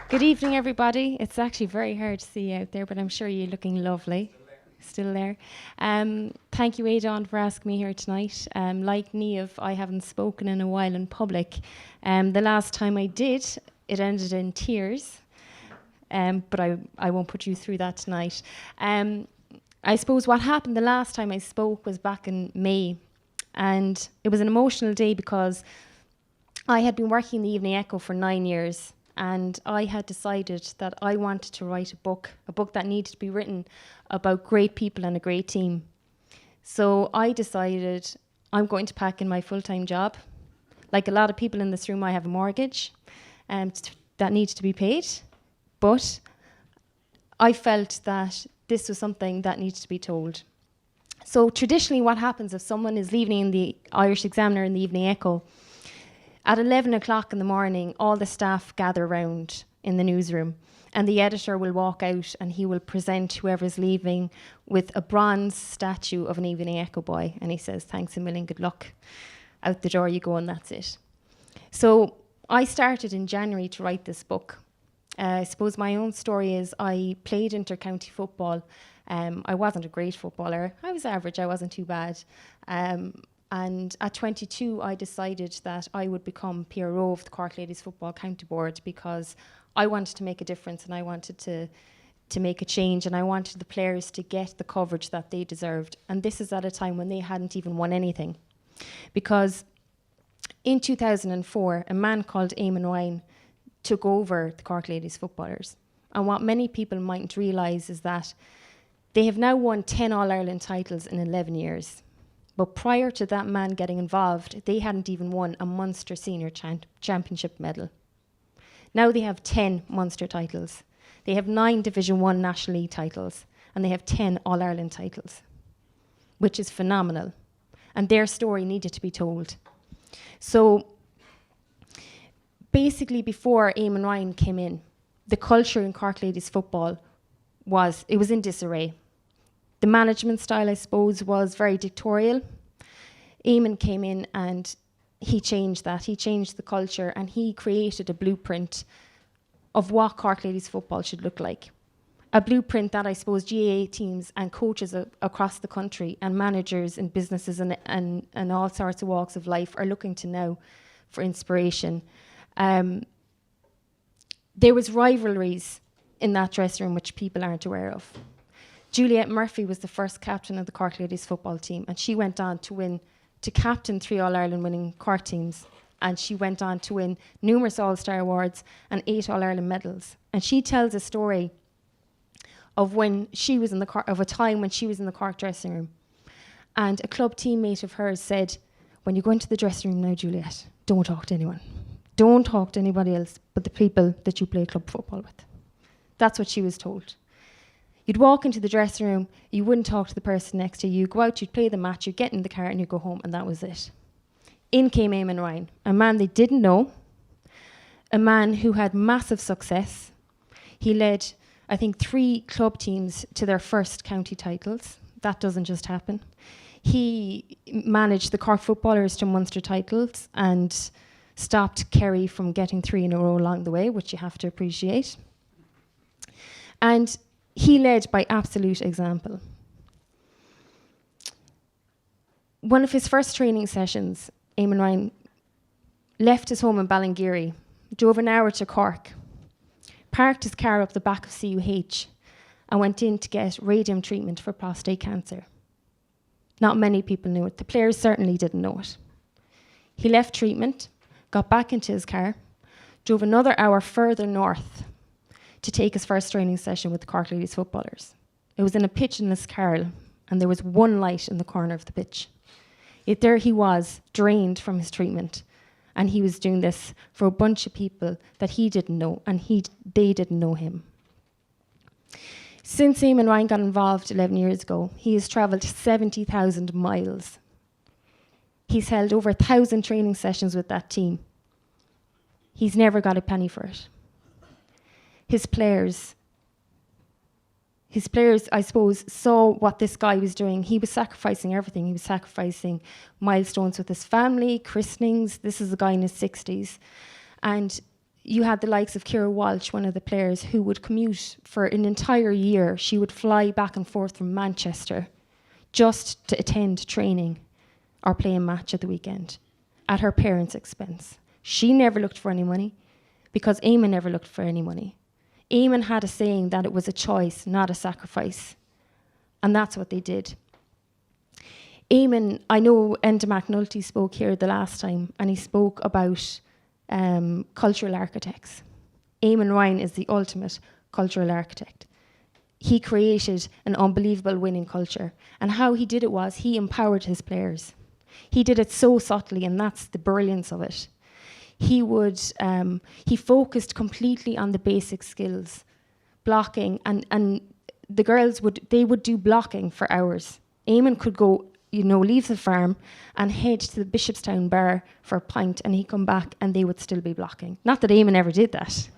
Good evening, everybody. It's actually very hard to see you out there, but I'm sure you're looking lovely. Still there. Thank you, Eamonn, for asking me here tonight. Like Niamh, I haven't spoken in a while in public. The last time I did, it ended in tears. But I won't put you through that tonight. I suppose what happened the last time I spoke was back in May. And it was an emotional day because I had been working in the Evening Echo for 9 years. And I had decided that I wanted to write a book that needed to be written about great people and a great team. So I decided I'm going to pack in my full-time job. Like a lot of people in this room, I have a mortgage that needs to be paid. But I felt that this was something that needs to be told. So traditionally what happens if someone is leaving in the Irish Examiner in the Evening Echo, at 11 o'clock in the morning, all the staff gather round in the newsroom and the editor will walk out and he will present whoever's leaving with a bronze statue of an Evening Echo boy. And he says, thanks a million, good luck. Out the door you go and that's it. So I started in January to write this book. I suppose my own story is I played inter-county football. I wasn't a great footballer. I was average, I wasn't too bad. And at 22, I decided that I would become PRO of the Cork Ladies Football County Board because I wanted to make a difference and I wanted to make a change and I wanted the players to get the coverage that they deserved. And this is at a time when they hadn't even won anything. Because in 2004, a man called Eamonn Ryan took over the Cork Ladies Footballers. And what many people mightn't realise is that they have now won 10 All-Ireland titles in 11 years. But prior to that man getting involved, they hadn't even won a Munster Senior Championship medal. Now they have 10 Munster titles. They have 9 Division 1 National League titles. And they have 10 All-Ireland titles, which is phenomenal. And their story needed to be told. So basically before Eamonn Ryan came in, the culture in Cork Ladies football was in disarray. The management style, I suppose, was very dictatorial. Eamonn came in and he changed that. He changed the culture and he created a blueprint of what Cork Ladies football should look like. A blueprint that I suppose GAA teams and coaches across the country and managers in businesses and all sorts of walks of life are looking to now for inspiration. There was rivalries in that dressing room which people aren't aware of. Juliet Murphy was the first captain of the Cork Ladies football team and she went on to captain 3 All-Ireland winning Cork teams and she went on to win numerous All-Star awards and 8 All-Ireland medals. And she tells a story of when she was of a time when she was in the Cork dressing room and a club teammate of hers said, when you go into the dressing room now, Juliet, don't talk to anyone. Don't talk to anybody else but the people that you play club football with. That's what she was told. You'd walk into the dressing room, you wouldn't talk to the person next to you, you'd go out, you'd play the match, you'd get in the car and you'd go home, and that was it. In came Eamonn Ryan, a man they didn't know, a man who had massive success. He led, I think, 3 club teams to their first county titles. That doesn't just happen. He managed the Cork footballers to Munster titles and stopped Kerry from getting 3 in a row along the way, which you have to appreciate. And he led by absolute example. One of his first training sessions, Eamonn Ryan left his home in Ballingeary, drove an hour to Cork, parked his car up the back of CUH and went in to get radium treatment for prostate cancer. Not many people knew it. The players certainly didn't know it. He left treatment, got back into his car, drove another hour further north to take his first training session with the Cork Ladies footballers. It was in a pitchless Carl, and there was one light in the corner of the pitch. Yet there he was, drained from his treatment, and he was doing this for a bunch of people that he didn't know, and they didn't know him. Since Eamonn Ryan got involved 11 years ago, he has travelled 70,000 miles. He's held over 1,000 training sessions with that team. He's never got a penny for it. His players, I suppose, saw what this guy was doing. He was sacrificing everything. He was sacrificing milestones with his family, christenings. This is a guy in his 60s. And you had the likes of Ciara Walsh, one of the players, who would commute for an entire year. She would fly back and forth from Manchester just to attend training or play a match at the weekend at her parents' expense. She never looked for any money because Eamonn never looked for any money. Eamonn had a saying that it was a choice, not a sacrifice. And that's what they did. Eamonn, I know Enda McNulty spoke here the last time, and he spoke about cultural architects. Eamonn Ryan is the ultimate cultural architect. He created an unbelievable winning culture. And how he did it was he empowered his players. He did it so subtly, and that's the brilliance of it. He focused completely on the basic skills, blocking, and the girls would do blocking for hours. Eamonn could go, leave the farm and head to the Bishopstown bar for a pint, and he'd come back and they would still be blocking. Not that Eamonn ever did that,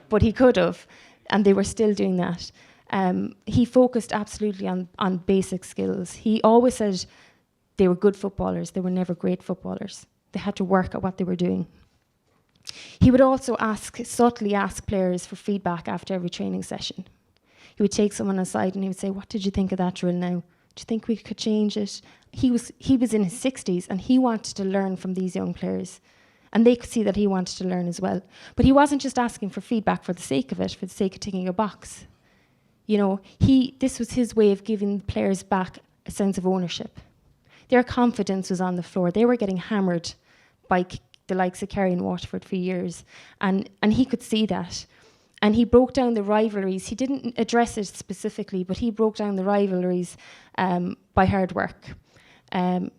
but he could have, and they were still doing that. He focused absolutely on basic skills. He always said they were good footballers. They were never great footballers. They had to work at what they were doing. He would also subtly ask players for feedback after every training session. He would take someone aside and he would say, "What did you think of that drill now? Do you think we could change it?" He was in his 60s and he wanted to learn from these young players. And they could see that he wanted to learn as well. But he wasn't just asking for feedback for the sake of it, for the sake of ticking a box. This was his way of giving the players back a sense of ownership. Their confidence was on the floor. They were getting hammered by the likes of Kerry and Waterford for years. And he could see that. And he broke down the rivalries. He didn't address it specifically, but he broke down the rivalries by hard work.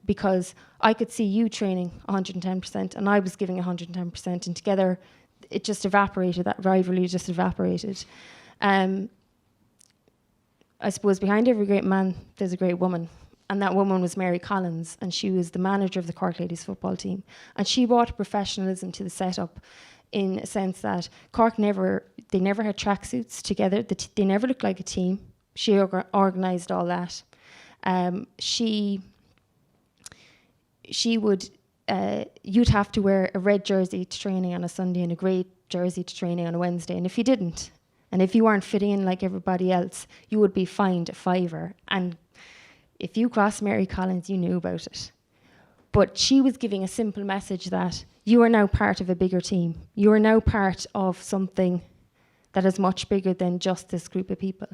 Because I could see you training 110% and I was giving 110%, and together it just evaporated. That rivalry just evaporated. I suppose behind every great man, there's a great woman. And that woman was Mary Collins, and she was the manager of the Cork ladies football team. And she brought professionalism to the setup in a sense that Cork never had tracksuits together. They never looked like a team. She organised all that. She would, you'd have to wear a red jersey to training on a Sunday and a grey jersey to training on a Wednesday. And if you didn't, and if you weren't fitting in like everybody else, you would be fined a £5. And if you crossed Mary Collins, you knew about it. But she was giving a simple message that you are now part of a bigger team. You are now part of something that is much bigger than just this group of people.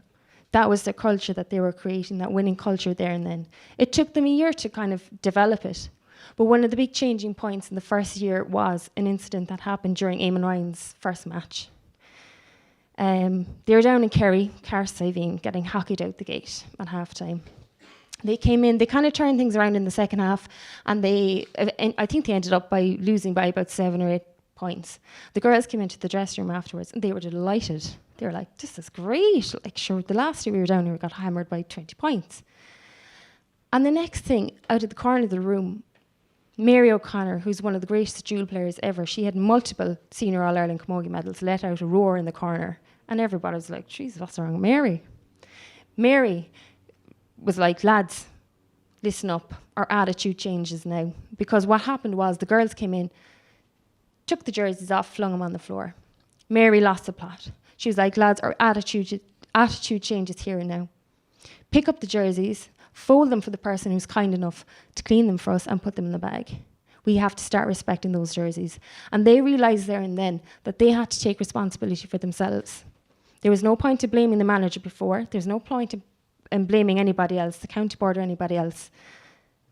That was the culture that they were creating, that winning culture there and then. It took them a year to kind of develop it. But one of the big changing points in the first year was an incident that happened during Eamonn Ryan's first match. They were down in Kerry, Carsiveen, getting hockeyed out the gate at half-time. They came in, they kind of turned things around in the second half, and I think they ended up by losing by about 7 or 8 points. The girls came into the dressing room afterwards and they were delighted. They were like, "This is great. Like, sure, the last year we were down here, we got hammered by 20 points. And the next thing, out of the corner of the room, Mary O'Connor, who's one of the greatest dual players ever, she had multiple senior All-Ireland camogie medals, let out a roar in the corner. And everybody was like, "Jesus, what's wrong with Mary?" Mary was like, "Lads, listen up, our attitude changes now." Because what happened was the girls came in, took the jerseys off, flung them on the floor. Mary lost the plot. She was like, "Lads, our attitude changes here and now. Pick up the jerseys, fold them for the person who's kind enough to clean them for us and put them in the bag. We have to start respecting those jerseys." And they realised there and then that they had to take responsibility for themselves. There was no point in blaming the manager before. There's no point in blaming anybody else, the county board or anybody else.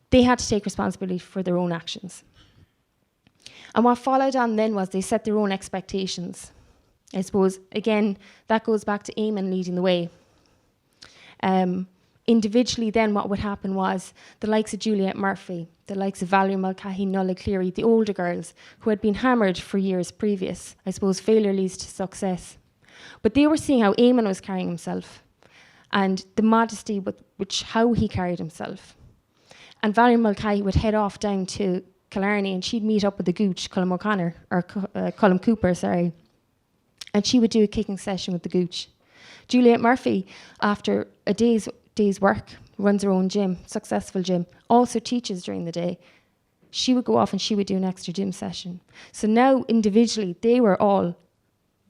They had to take responsibility for their own actions. And what followed on then was they set their own expectations. I suppose, again, that goes back to Eamonn leading the way. Individually then what would happen was the likes of Juliet Murphy, the likes of Valerie Mulcahy, Nulla Cleary, the older girls who had been hammered for years previous. I suppose failure leads to success. But they were seeing how Eamonn was carrying himself and the modesty with which how he carried himself. And Valerie Mulcahy would head off down to Killarney and she'd meet up with the gooch, Colm O'Connor, or Colm Cooper, sorry. And she would do a kicking session with the gooch. Juliet Murphy, after a day's work, runs her own gym, successful gym, also teaches during the day. She would go off and she would do an extra gym session. So now individually, they were all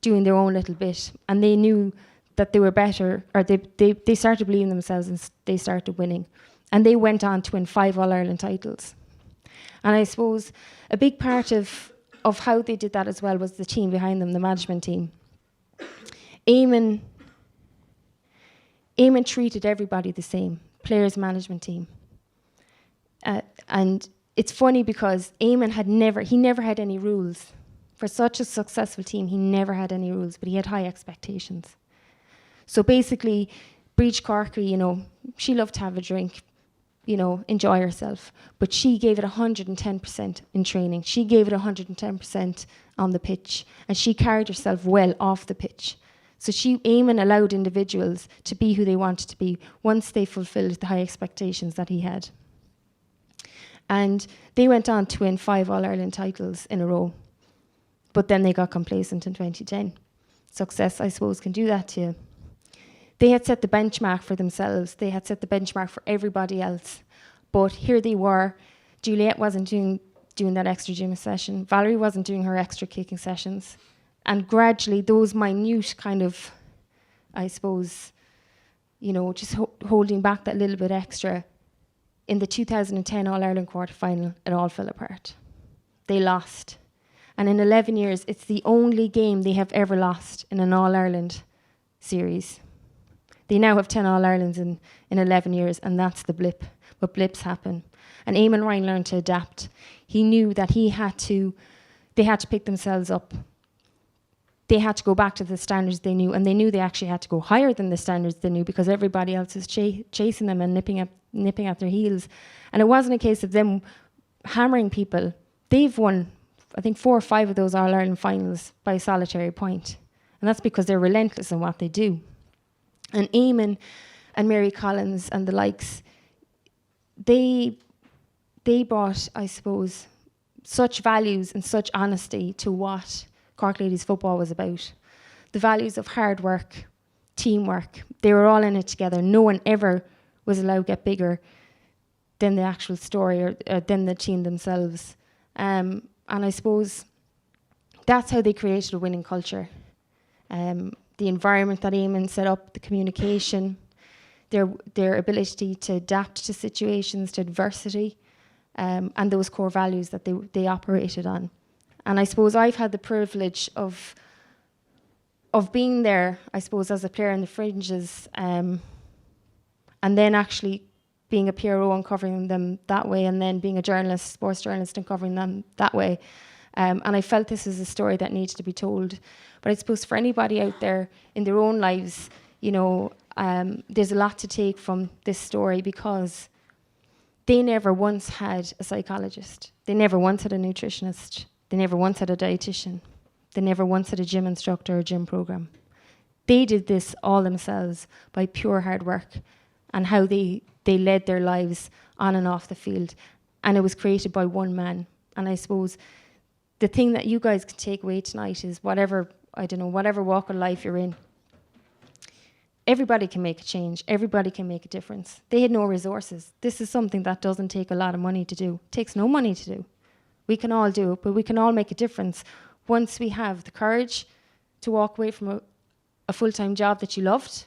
doing their own little bit, and they knew that they were better, or they started believing themselves, and they started winning. And they went on to win 5 All-Ireland titles. And I suppose a big part of how they did that as well was the team behind them, the management team. Eamonn treated everybody the same, players, management team. And it's funny because Eamonn never had any rules. For such a successful team, he never had any rules, but he had high expectations. So basically, Breach Corky, she loved to have a drink, enjoy herself. But she gave it 110% in training. She gave it 110% on the pitch. And she carried herself well off the pitch. So Eamonn allowed individuals to be who they wanted to be once they fulfilled the high expectations that he had. And they went on to win 5 All-Ireland titles in a row. But then they got complacent in 2010. Success, I suppose, can do that to you. They had set the benchmark for themselves. They had set the benchmark for everybody else. But here they were. Juliet wasn't doing that extra gym session. Valerie wasn't doing her extra kicking sessions. And gradually, those minute kind of, I suppose, just holding back that little bit extra, in the 2010 All-Ireland quarter-final, it all fell apart. They lost. And in 11 years, it's the only game they have ever lost in an All-Ireland series. They now have 10 All-Irelands in 11 years, and that's the blip. But blips happen. And Eamonn Ryan learned to adapt. He knew that they had to pick themselves up. They had to go back to the standards they knew, and they knew they actually had to go higher than the standards they knew because everybody else is chasing them and nipping at their heels. And it wasn't a case of them hammering people. They've won, I think, 4 or 5 of those All-Ireland finals by a solitary point. And that's because they're relentless in what they do. And Eamonn and Mary Collins and the likes, they brought, I suppose, such values and such honesty to what Cork Ladies football was about. The values of hard work, teamwork. They were all in it together. No one ever was allowed to get bigger than the actual story or than the team themselves. And I suppose that's how they created a winning culture. The environment that Eamonn set up, the communication, their ability to adapt to situations, to adversity, and those core values that they operated on. And I suppose I've had the privilege of being there, I suppose, as a player in the fringes, and then actually being a PRO and covering them that way, and then being a journalist, sports journalist, and covering them that way. And I felt this is a story that needs to be told. But I suppose for anybody out there in their own lives, there's a lot to take from this story because they never once had a psychologist. They never once had a nutritionist. They never once had a dietitian. They never once had a gym instructor or gym program. They did this all themselves by pure hard work and how they led their lives on and off the field. And it was created by one man. And I suppose the thing that you guys can take away tonight is whatever walk of life you're in, everybody can make a change. Everybody can make a difference. They had no resources. This is something that doesn't take a lot of money to do. It takes no money to do. We can all do it, but we can all make a difference once we have the courage to walk away from a full-time job that you loved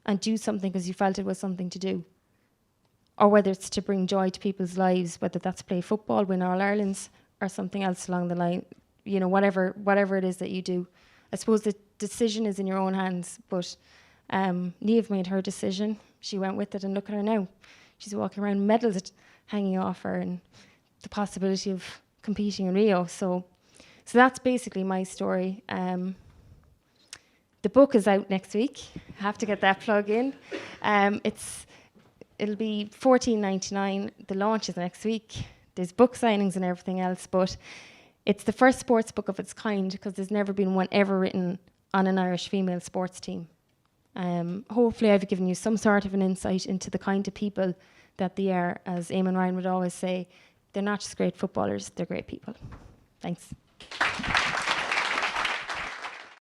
and do something because you felt it was something to do. Or whether it's to bring joy to people's lives, whether that's play football, win All-Irelands, or something else along the line, whatever it is that you do. I suppose the decision is in your own hands, but Niamh made her decision. She went with it, and look at her now. She's walking around, medals hanging off her, and the possibility of competing in Rio. So that's basically my story. The book is out next week. I have to get that plug in. It'll be $14.99. The launch is next week. There's book signings and everything else, but it's the first sports book of its kind because there's never been one ever written on an Irish female sports team. Hopefully I've given you some sort of an insight into the kind of people that they are. As Eamonn Ryan would always say, they're not just great footballers, they're great people. Thanks.